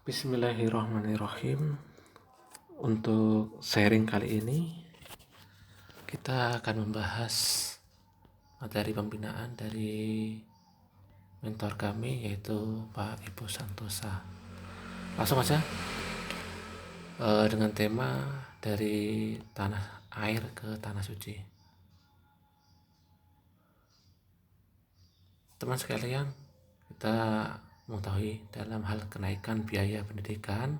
Bismillahirrahmanirrahim. Untuk sharing kali ini kita akan membahas materi pembinaan dari mentor kami, yaitu Pak Ibu Santosa. Langsung aja dengan tema dari tanah air ke tanah suci. Teman sekalian, kita mengetahui dalam hal kenaikan biaya pendidikan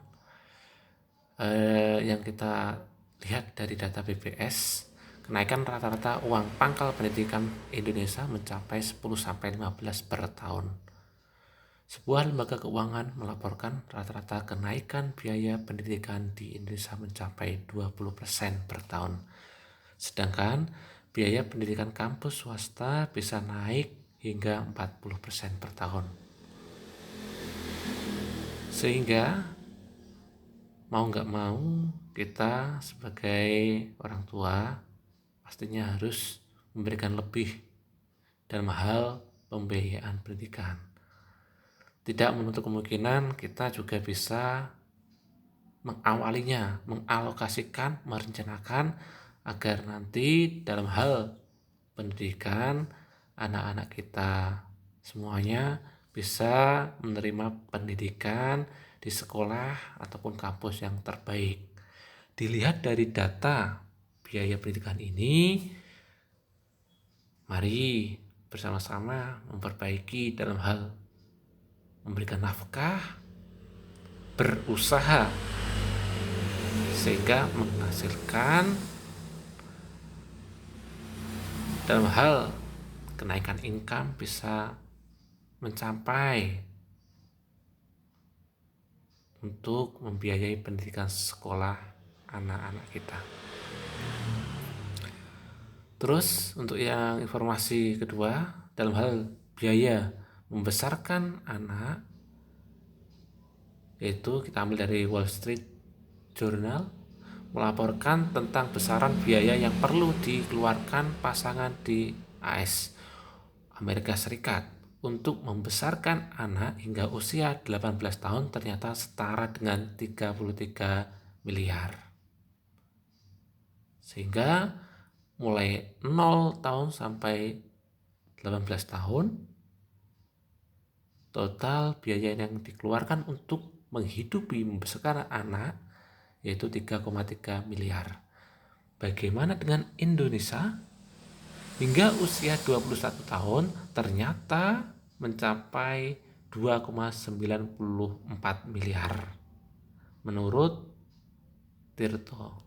yang kita lihat dari data BPS, kenaikan rata-rata uang pangkal pendidikan Indonesia mencapai 10-15 per tahun. Sebuah lembaga keuangan melaporkan rata-rata kenaikan biaya pendidikan di Indonesia mencapai 20% per tahun. Sedangkan biaya pendidikan kampus swasta bisa naik hingga 40% per tahun. Sehingga mau nggak mau kita sebagai orang tua pastinya harus memberikan lebih dalam hal pembiayaan pendidikan. Tidak menutup kemungkinan kita juga bisa mengawalinya, mengalokasikan, merencanakan agar nanti dalam hal pendidikan anak-anak kita semuanya bisa menerima pendidikan di sekolah ataupun kampus yang terbaik. Dilihat dari data biaya pendidikan ini, mari bersama-sama memperbaiki dalam hal memberikan nafkah, berusaha sehingga menghasilkan dalam hal kenaikan income bisa mencapai untuk membiayai pendidikan sekolah anak-anak kita. Terus untuk yang informasi kedua, dalam hal biaya membesarkan anak, yaitu kita ambil dari Wall Street Journal, melaporkan tentang besaran biaya yang perlu dikeluarkan pasangan di AS, Amerika Serikat, untuk membesarkan anak hingga usia 18 tahun ternyata setara dengan 33 miliar. Sehingga mulai 0 tahun sampai 18 tahun, total biaya yang dikeluarkan untuk menghidupi membesarkan anak yaitu 3,3 miliar. Bagaimana dengan Indonesia? Hingga usia 21 tahun ternyata mencapai 2,94 miliar menurut Tirto.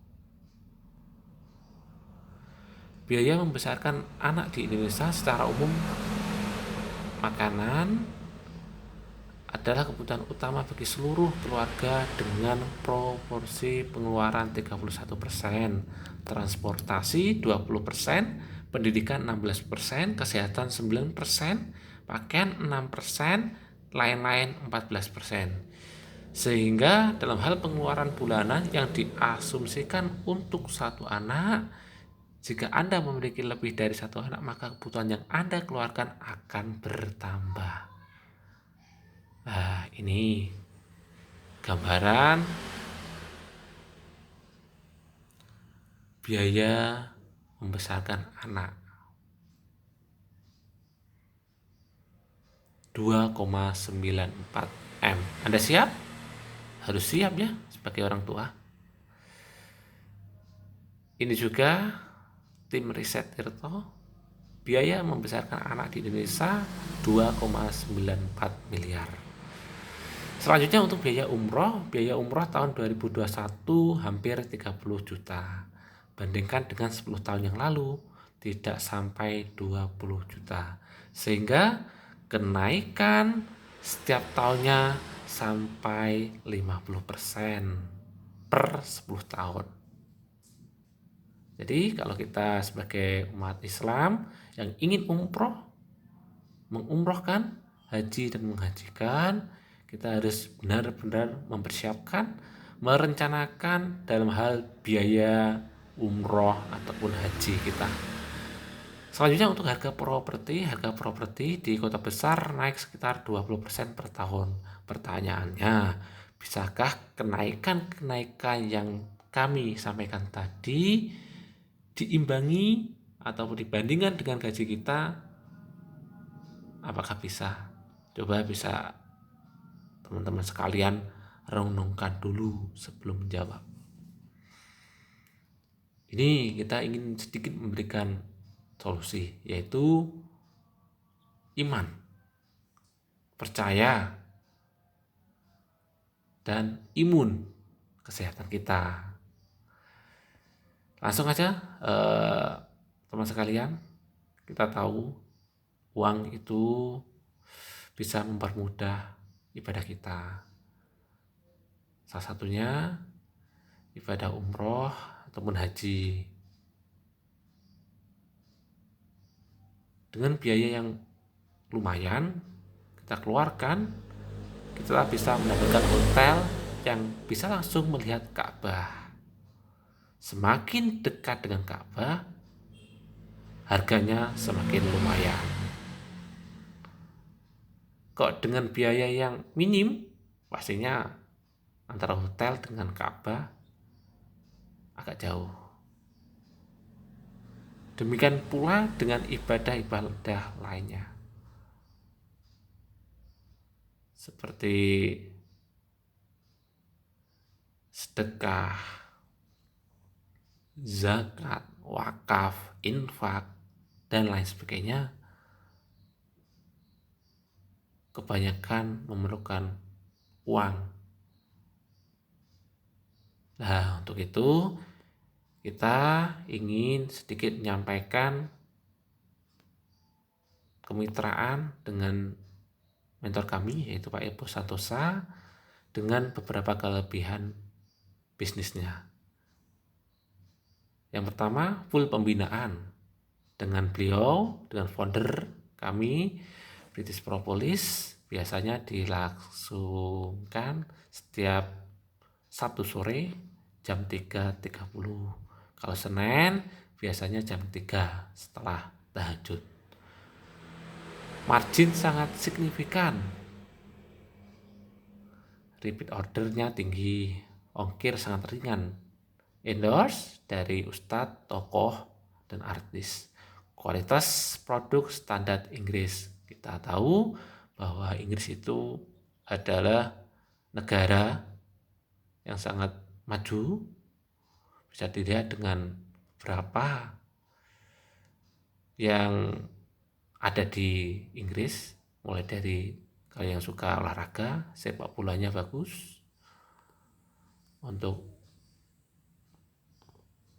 Biaya membesarkan anak di Indonesia secara umum, makanan adalah kebutuhan utama bagi seluruh keluarga dengan proporsi pengeluaran 31%, transportasi 20%, pendidikan 16%, kesehatan 9%, pakaian 6%, lain-lain 14%. Sehingga dalam hal pengeluaran bulanan yang diasumsikan untuk satu anak, jika Anda memiliki lebih dari satu anak, maka kebutuhan yang Anda keluarkan akan bertambah. Nah, ini gambaran biaya membesarkan anak 2,94 M. Anda siap? Harus siap ya sebagai orang tua. Ini juga tim riset Tirto, biaya membesarkan anak di Indonesia 2,94 miliar. Selanjutnya untuk biaya umroh tahun 2021 hampir 30 juta. Bandingkan dengan 10 tahun yang lalu tidak sampai 20 juta. Sehingga kenaikan setiap tahunnya sampai 50% per 10 tahun. Jadi kalau kita sebagai umat Islam yang ingin mengumrohkan, haji dan menghajikan, kita harus benar-benar mempersiapkan, merencanakan dalam hal biaya umroh ataupun haji kita. Selanjutnya untuk harga properti di kota besar naik sekitar 20% per tahun. Pertanyaannya, Bisakah kenaikan-kenaikan yang kami sampaikan tadi diimbangi atau dibandingkan dengan gaji kita? Apakah bisa? Coba bisa teman-teman sekalian renungkan dulu sebelum menjawab. Ini kita ingin sedikit memberikan solusi, yaitu iman, percaya, dan imun kesehatan kita. Langsung aja teman sekalian, kita tahu uang itu bisa mempermudah ibadah kita. Salah satunya ibadah umroh ataupun haji. Dengan biaya yang lumayan kita keluarkan, kita bisa mendapatkan hotel yang bisa langsung melihat Ka'bah. Semakin dekat dengan Ka'bah, harganya semakin lumayan. Kok dengan biaya yang minim, pastinya antara hotel dengan Ka'bah agak jauh. Demikian pula dengan ibadah-ibadah lainnya, seperti sedekah, zakat, wakaf, infak, dan lain sebagainya. Kebanyakan memerlukan uang. Nah, untuk itu kita ingin sedikit menyampaikan kemitraan dengan mentor kami, yaitu Pak Ebo Santosa, dengan beberapa kelebihan bisnisnya. Yang pertama, full pembinaan dengan beliau, dengan founder kami, British Propolis, biasanya dilangsungkan setiap Sabtu sore jam 3.30. Kalau Senin biasanya jam 3 setelah tahajud. Margin sangat signifikan. Repeat ordernya tinggi, ongkir sangat ringan. Endorse dari ustadz, tokoh, dan artis. Kualitas produk standar Inggris. Kita tahu bahwa Inggris itu adalah negara yang sangat maju. Bisa dilihat dengan berapa yang ada di Inggris, mulai dari kalau yang suka olahraga, sepak bolanya bagus, untuk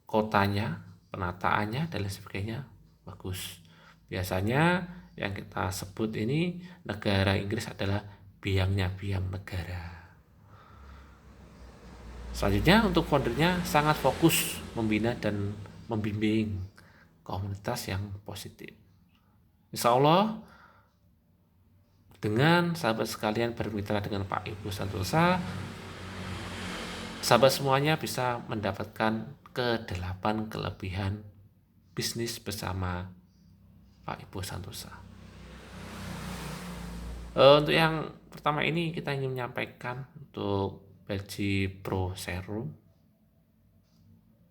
kotanya, penataannya, dan lain sebagainya bagus. Biasanya yang kita sebut ini negara Inggris adalah biangnya biang negara. Selanjutnya untuk foundernya sangat fokus membina dan membimbing komunitas yang positif. Insya Allah dengan sahabat sekalian bermitra dengan Pak Ebo Santosa, sahabat semuanya bisa mendapatkan ke-8 kelebihan bisnis bersama Pak Ebo Santosa. Untuk yang pertama ini kita ingin menyampaikan untuk Belgi Pro Serum.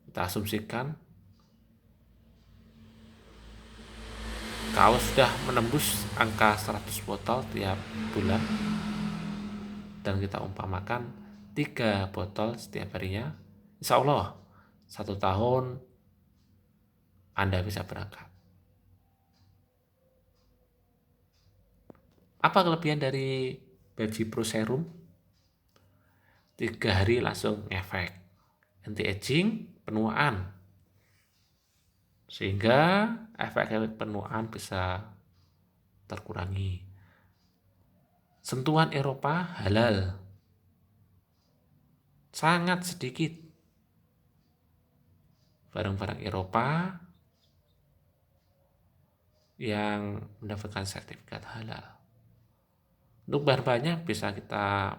Kita asumsikan kalau sudah menembus angka 100 botol tiap bulan dan kita umpamakan 3 botol setiap harinya, insya Allah 1 tahun Anda bisa berangkat. Apa kelebihan dari Belgi Pro Serum? 3 hari langsung efek anti-aging, penuaan, sehingga efek penuaan bisa terkurangi. Sentuhan Eropa halal, sangat sedikit barang-barang Eropa yang mendapatkan sertifikat halal. Untuk bahan-bahannya bisa kita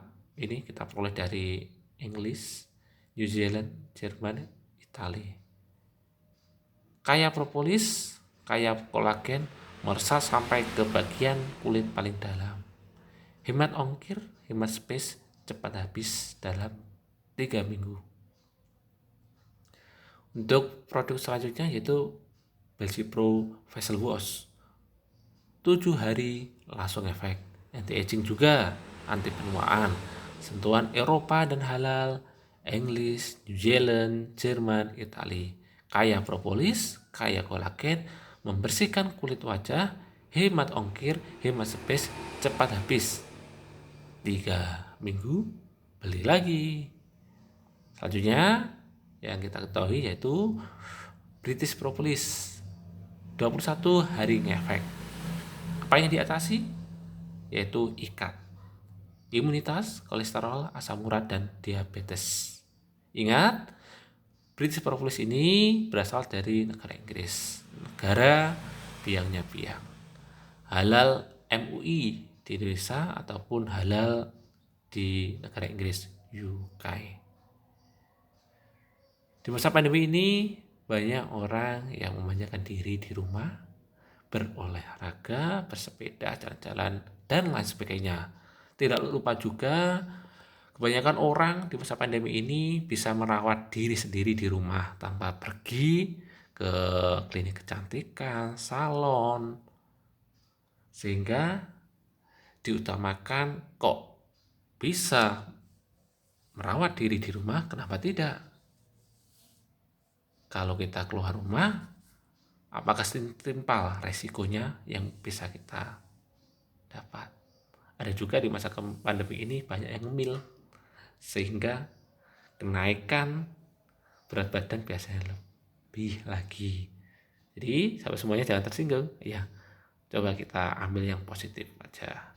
peroleh dari Inggris, New Zealand, Jerman, Italia. Kaya propolis, kaya kolagen, meresap sampai ke bagian kulit paling dalam. Hemat ongkir, hemat space, cepat habis dalam 3 minggu. Untuk produk selanjutnya yaitu Belgi Pro Facial Wash, 7 hari langsung efek, anti-aging juga, anti penuaan, sentuhan Eropa dan halal, Inggris, New Zealand, Jerman, Italia, kaya propolis, kaya kolagen, membersihkan kulit wajah, hemat ongkir, hemat space, cepat habis 3 minggu beli lagi. Selanjutnya yang kita ketahui yaitu British Propolis, 21 hari ngefek. Apa yang diatasi? Yaitu ikat, imunitas, kolesterol, asam urat, dan diabetes. Ingat, British Propolis ini berasal dari negara Inggris, negara biangnya biang. Halal MUI di Indonesia ataupun halal di negara Inggris, UK. Di masa pandemi ini banyak orang yang memanjakan diri di rumah, berolahraga, bersepeda, jalan-jalan, dan lain sebagainya. Tidak lupa juga kebanyakan orang di masa pandemi ini bisa merawat diri sendiri di rumah tanpa pergi ke klinik kecantikan, salon, sehingga diutamakan kok bisa merawat diri di rumah, kenapa tidak? Kalau kita keluar rumah, apakah setimpal resikonya yang bisa kita dapat? Ada juga di masa pandemi ini banyak yang ngemil, sehingga kenaikan berat badan biasanya lebih lagi. Jadi sahabat semuanya jangan tersinggung, ya. Coba kita ambil yang positif aja,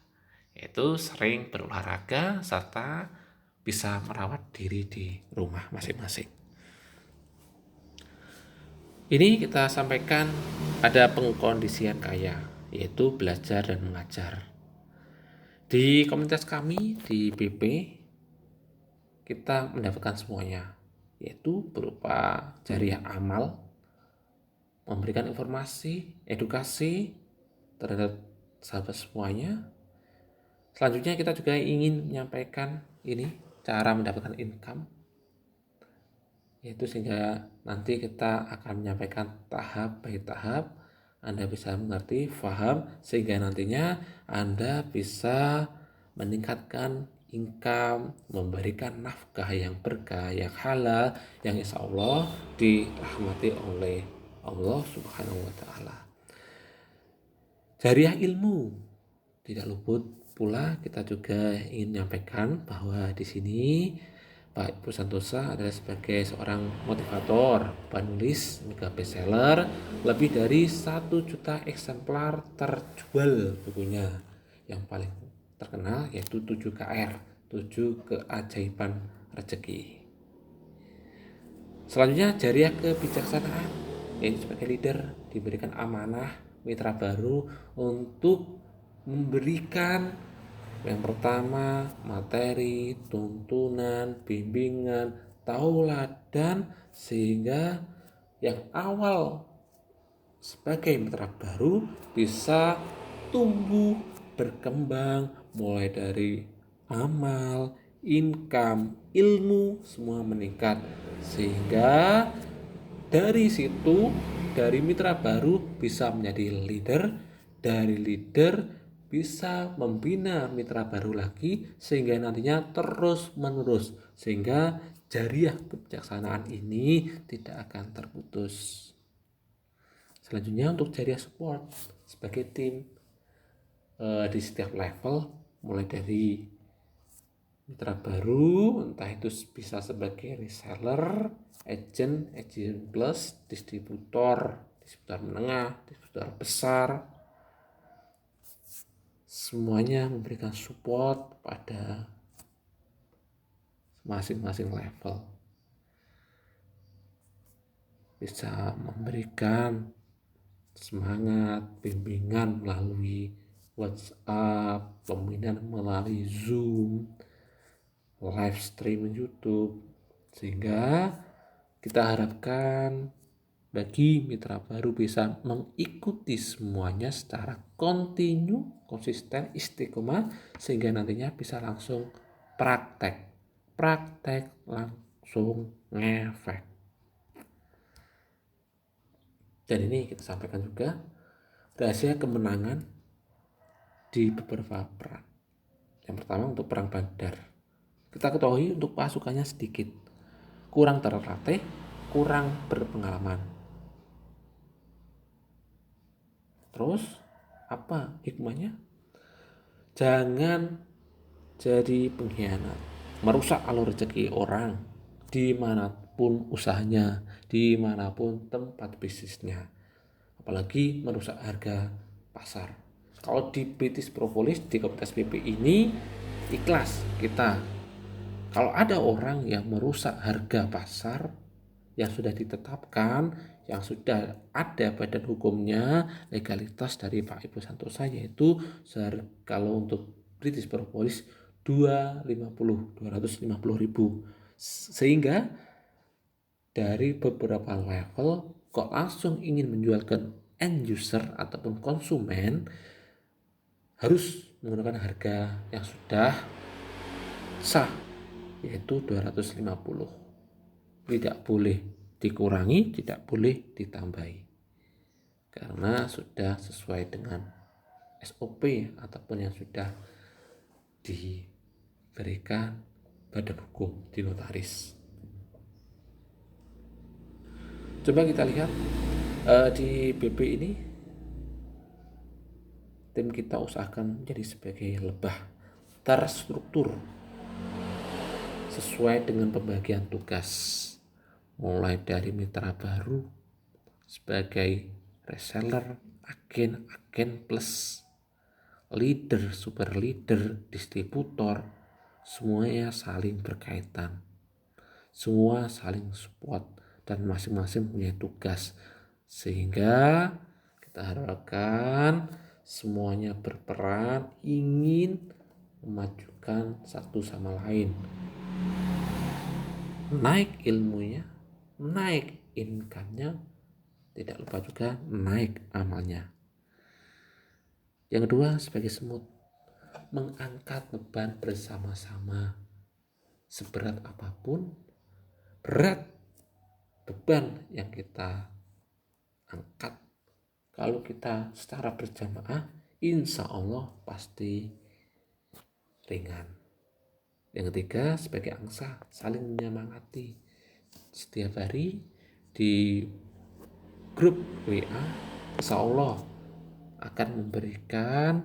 yaitu sering berolahraga serta bisa merawat diri di rumah masing-masing. Ini kita sampaikan ada pengkondisian kaya, yaitu belajar dan mengajar. Di komunitas kami di BP, kita mendapatkan semuanya, yaitu berupa jariah amal, memberikan informasi, edukasi terhadap sahabat semuanya. Selanjutnya kita juga ingin menyampaikan ini cara mendapatkan income, yaitu sehingga nanti kita akan menyampaikan tahap by tahap, Anda bisa mengerti, paham, sehingga nantinya Anda bisa meningkatkan income, memberikan nafkah yang berkah, yang halal, yang insya Allah dirahmati oleh Allah Subhanahu wa Ta'ala. Jariah ilmu, tidak luput pula kita juga ingin menyampaikan bahwa di sini Pak Ibu Santosa adalah sebagai seorang motivator, penulis, juga bestseller, lebih dari 1 juta eksemplar terjual bukunya. Yang paling terkenal yaitu 7KR, 7 keajaiban rezeki. Selanjutnya jariah kebijaksanaan, yaitu sebagai leader diberikan amanah mitra baru untuk memberikan yang pertama, materi, tuntunan, bimbingan, tauladan, sehingga yang awal sebagai mitra baru bisa tumbuh, berkembang, mulai dari amal, income, ilmu, semua meningkat. Sehingga dari situ, dari mitra baru bisa menjadi leader, dari leader bisa membina mitra baru lagi, sehingga nantinya terus menerus, sehingga jariah kebijaksanaan ini tidak akan terputus. Selanjutnya untuk jariah support sebagai tim di setiap level, mulai dari mitra baru, entah itu bisa sebagai reseller, agent plus, distributor menengah, distributor besar, semuanya memberikan support pada masing-masing level, bisa memberikan semangat, bimbingan melalui WhatsApp, pembinaan melalui Zoom, live stream YouTube, sehingga kita harapkan bagi mitra baru bisa mengikuti semuanya secara kontinu, konsisten, istiqomah, sehingga nantinya bisa langsung praktek langsung ngefek. Dan ini kita sampaikan juga rahasia kemenangan di beberapa perang. Yang pertama untuk perang Badar, kita ketahui untuk pasukannya sedikit, kurang terlatih, kurang berpengalaman. Terus apa hikmahnya? Jangan jadi pengkhianat, merusak alur rezeki orang dimanapun usahanya, dimanapun tempat bisnisnya, apalagi merusak harga pasar. Kalau di British Propolis, di Komunitas BP ini ikhlas kita. Kalau ada orang yang merusak harga pasar yang sudah ditetapkan, yang sudah ada badan hukumnya, legalitas dari Pak Ibu Santosa, yaitu kalau untuk British Propolis 250 ribu. Sehingga dari beberapa level kok langsung ingin menjual ke end user ataupun konsumen, harus menggunakan harga yang sudah sah, yaitu 250. Tidak boleh dikurangi, tidak boleh ditambahi, karena sudah sesuai dengan SOP ataupun yang sudah diberikan badan hukum di notaris. Coba kita lihat di BP ini, tim kita usahakan menjadi sebagai lebah terstruktur sesuai dengan pembagian tugas, mulai dari mitra baru sebagai reseller, agen plus, leader, super leader, distributor, semuanya saling berkaitan, semua saling support dan masing-masing punya tugas, sehingga kita harapkan semuanya berperan ingin memajukan satu sama lain, naik ilmunya, naik income-nya, tidak lupa juga naik amalnya. Yang kedua, sebagai semut, mengangkat beban bersama-sama. Seberat apapun, berat beban yang kita angkat, kalau kita secara berjamaah, insya Allah pasti ringan. Yang ketiga, sebagai angsa, saling menyemangati. Setiap hari di grup WA, insya Allah akan memberikan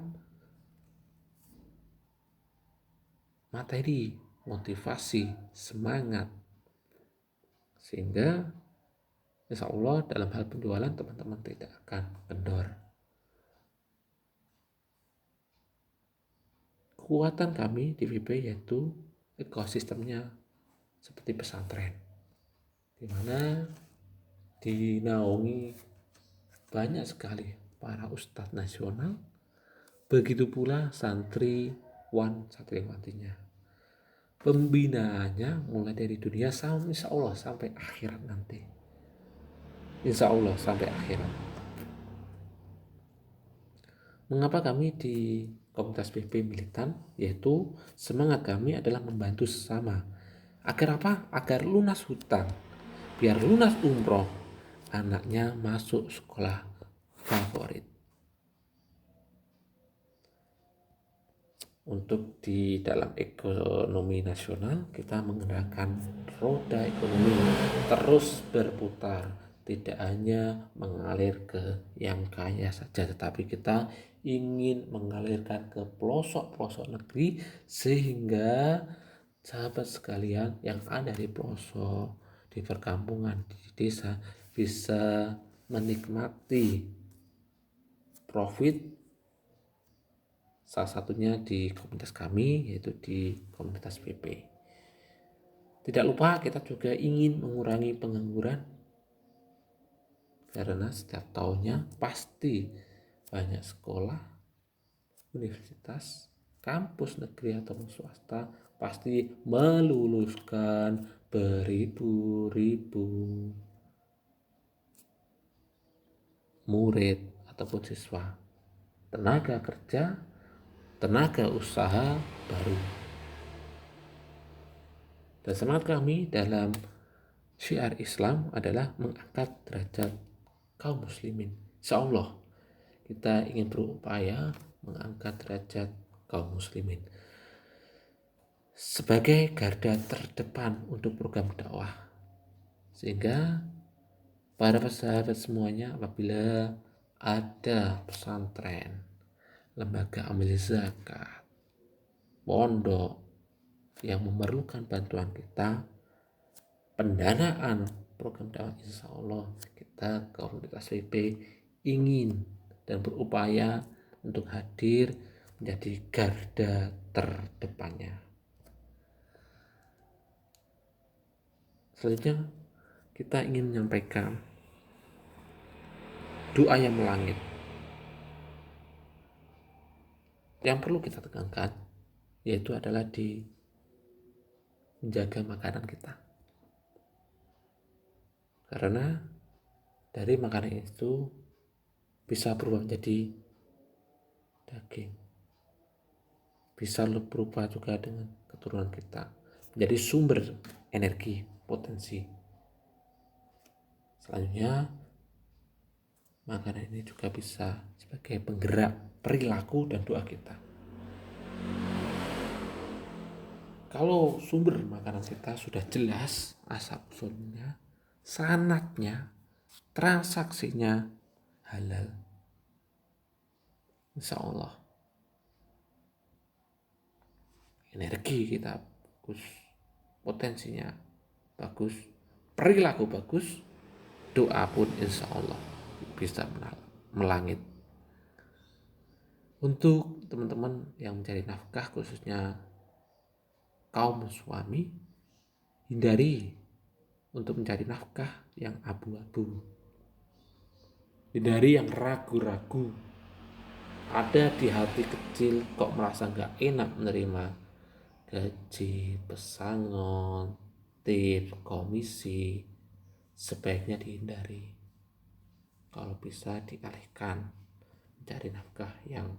materi, motivasi, semangat, sehingga insya Allah dalam hal penjualan teman-teman tidak akan kendor. Kekuatan kami di VP yaitu ekosistemnya seperti pesantren, di mana dinaungi banyak sekali para ustadz nasional, begitu pula santriwatinya. Pembinaannya mulai dari dunia insya Allah sampai akhirat nanti. Insya Allah sampai akhirat. Mengapa kami di Komunitas BP militan? Yaitu semangat kami adalah membantu sesama. Agar apa? Agar lunas hutang. Biar lunas umroh, anaknya masuk sekolah favorit. Untuk di dalam ekonomi nasional, kita menggerakkan roda ekonomi terus berputar, tidak hanya mengalir ke yang kaya saja, tetapi kita ingin mengalirkan ke pelosok-pelosok negeri, sehingga sahabat sekalian yang ada di pelosok, di perkampungan, di desa bisa menikmati profit, salah satunya di komunitas kami, yaitu di Komunitas BP. Tidak lupa kita juga ingin mengurangi pengangguran, karena setiap tahunnya pasti banyak sekolah, universitas, kampus negeri atau swasta pasti meluluskan beribu-ribu murid ataupun siswa, tenaga kerja, tenaga usaha baru. Dan semangat kami dalam syiar Islam adalah mengangkat derajat kaum muslimin. Insya Allah kita ingin berupaya mengangkat derajat kaum muslimin sebagai garda terdepan untuk program dakwah, sehingga para sahabat semuanya apabila ada pesantren, lembaga amil zakat, pondok yang memerlukan bantuan kita, pendanaan program dakwah, insya Allah kita komunitas PP ingin dan berupaya untuk hadir menjadi garda terdepannya. Selanjutnya kita ingin menyampaikan doa yang melangit. Yang perlu kita tekankan yaitu adalah di menjaga makanan kita. Karena dari makanan itu bisa berubah menjadi daging. Bisa berubah juga dengan keturunan kita menjadi sumber energi potensi. Selanjutnya makanan ini juga bisa sebagai penggerak perilaku dan doa kita. Kalau sumber makanan kita sudah jelas asal usulnya, sanatnya, transaksinya halal, insya Allah energi kita bagus, potensinya bagus, perilaku bagus, doa pun insya Allah bisa melangit. Untuk teman-teman yang mencari nafkah, khususnya kaum suami, hindari untuk mencari nafkah yang abu-abu, hindari yang ragu-ragu, ada di hati kecil kok merasa gak enak menerima gaji, pesangon, tip, komisi, sebaiknya dihindari. Kalau bisa dialihkan mencari nafkah yang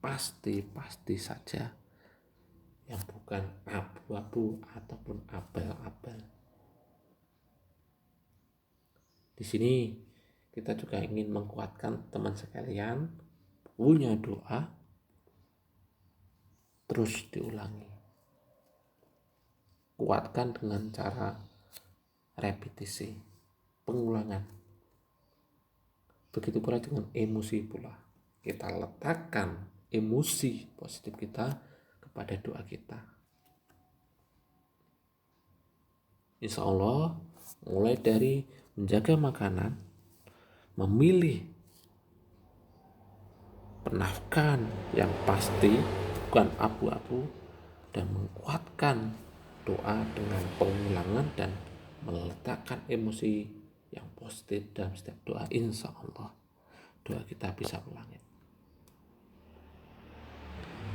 pasti saja, yang bukan abu-abu ataupun abal-abal. Di sini kita juga ingin menguatkan teman sekalian, punya doa terus diulangi. Kuatkan dengan cara repetisi, pengulangan. Begitu pula dengan emosi pula. Kita letakkan emosi positif kita kepada doa kita. Insya Allah mulai dari menjaga makanan, memilih penafkahan yang pasti, bukan abu-abu, dan menguatkan doa dengan pengulangan dan meletakkan emosi yang positif dalam setiap doa, insya Allah doa kita bisa melangit.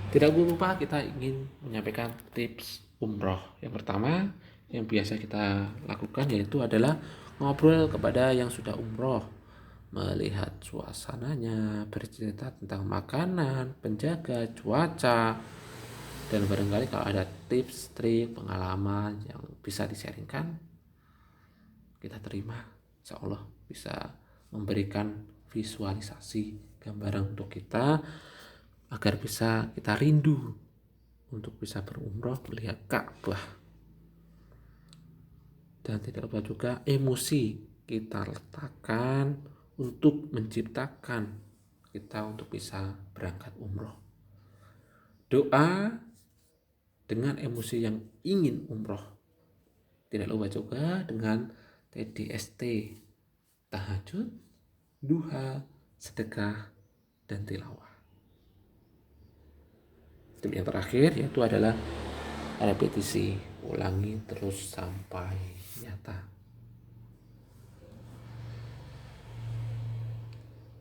Tidak lupa kita ingin menyampaikan tips umroh. Yang pertama yang biasa kita lakukan yaitu adalah ngobrol kepada yang sudah umroh, melihat suasananya, bercerita tentang makanan, penjaga, cuaca, dan barangkali kalau ada tips, trik, pengalaman yang bisa di-sharingkan, kita terima. Insya Allah bisa memberikan visualisasi gambaran untuk kita agar bisa kita rindu untuk bisa berumroh, melihat Ka'bah. Dan tidak lupa juga emosi kita letakkan untuk menciptakan kita untuk bisa berangkat umroh. Doa dengan emosi yang ingin umroh. Tidak lupa juga dengan TDST, tahajud, duha, sedekah, dan tilawah. Dan yang terakhir yaitu adalah repetisi, ulangi terus sampai nyata.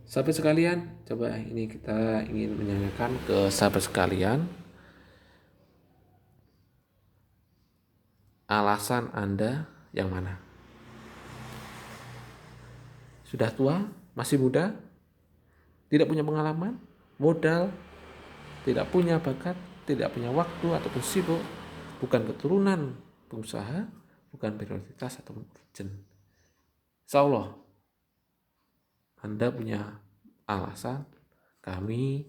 Sahabat sekalian, coba ini kita ingin menanyakan ke sahabat sekalian, alasan Anda yang mana? Sudah tua? Masih muda? Tidak punya pengalaman? Modal? Tidak punya bakat? Tidak punya waktu ataupun sibuk? Bukan keturunan pengusaha, bukan prioritas atau urgent. Insya Allah Anda punya alasan, kami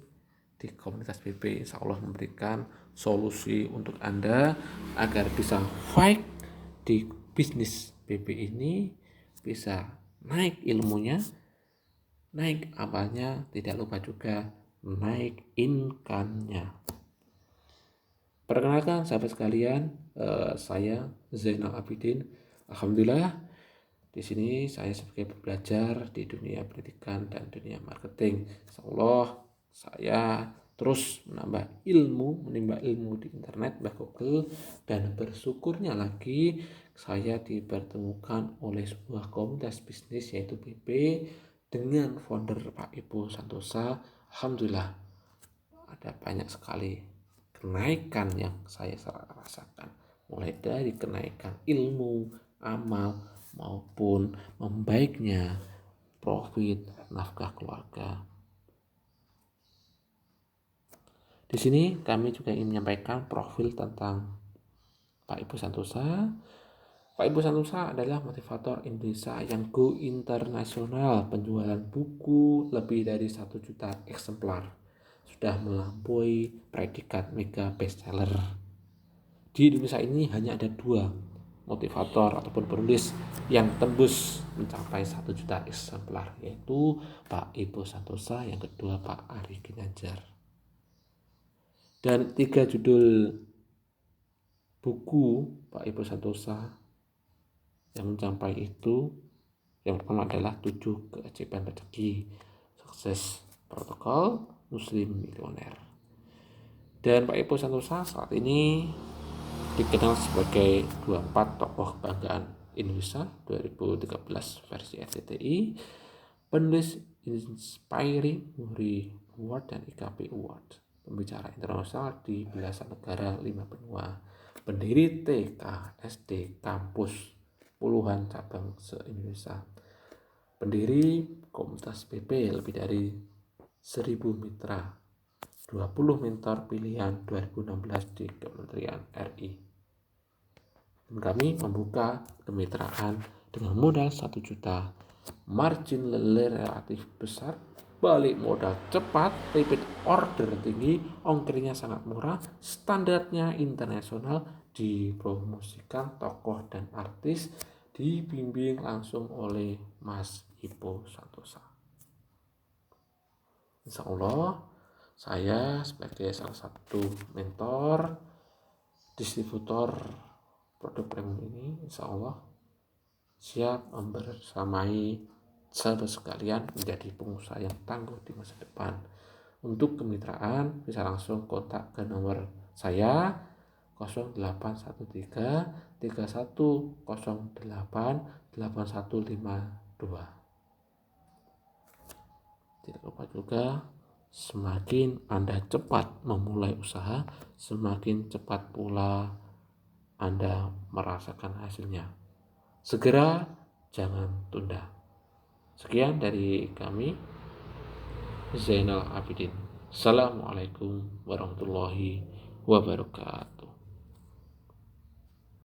di komunitas BP insya Allah memberikan solusi untuk Anda agar bisa fight di bisnis BP ini, bisa naik ilmunya, naik amalnya, tidak lupa juga naik income-nya. Perkenalkan sahabat sekalian, saya Zainal Abidin. Alhamdulillah di sini saya sebagai pembelajar di dunia pendidikan dan dunia marketing. Insyaallah saya terus menimba ilmu di internet, di Google, dan bersyukurnya lagi saya dipertemukan oleh sebuah komunitas bisnis yaitu BP dengan founder Pak Ibu Santosa. Alhamdulillah ada banyak sekali kenaikan yang saya rasakan, mulai dari kenaikan ilmu, amal, maupun membaiknya profit nafkah keluarga. Di sini kami juga ingin menyampaikan profil tentang Pak Ibu Santosa. Pak Ibu Santosa adalah motivator Indonesia yang go internasional. Penjualan buku lebih dari 1 juta eksemplar, sudah melampaui predikat mega bestseller. Di Indonesia ini hanya ada 2 motivator ataupun penulis yang tembus mencapai 1 juta eksemplar, yaitu Pak Ibu Santosa, yang kedua Pak Ari Ginanjar. Dan 3 judul buku Pak Ibu Santosa yang mencapai itu, yang pertama adalah 7 keajaiban rezeki, sukses protokol, muslim milioner. Dan Pak Ibu Santosa saat ini dikenal sebagai 24 tokoh kebanggaan Indonesia 2013 versi RCTI, penulis Inspiring Muhri Award dan IKP Award, pembicara internasional di belasan negara 5 benua, pendiri TK, SD, kampus, puluhan cabang se-Indonesia, pendiri komunitas BP lebih dari 1000 mitra, 20 mentor pilihan 2016 di Kementerian RI. Dan kami membuka kemitraan dengan modal 1 juta, margin relatif besar, balik modal cepat, repeat order tinggi, ongkirnya sangat murah, standarnya internasional, dipromosikan tokoh dan artis, dibimbing langsung oleh Mas Ibu Santosa. Insya Allah saya sebagai salah satu mentor, distributor produk premium ini, insya Allah siap membersamai sahabat sekalian menjadi pengusaha yang tangguh di masa depan. Untuk kemitraan bisa langsung kontak ke nomor saya 0813 3108 8152. Tidak lupa juga, semakin Anda cepat memulai usaha, semakin cepat pula Anda merasakan hasilnya. Segera, jangan tunda. Sekian dari kami, Zainal Abidin. Assalamualaikum warahmatullahi wabarakatuh.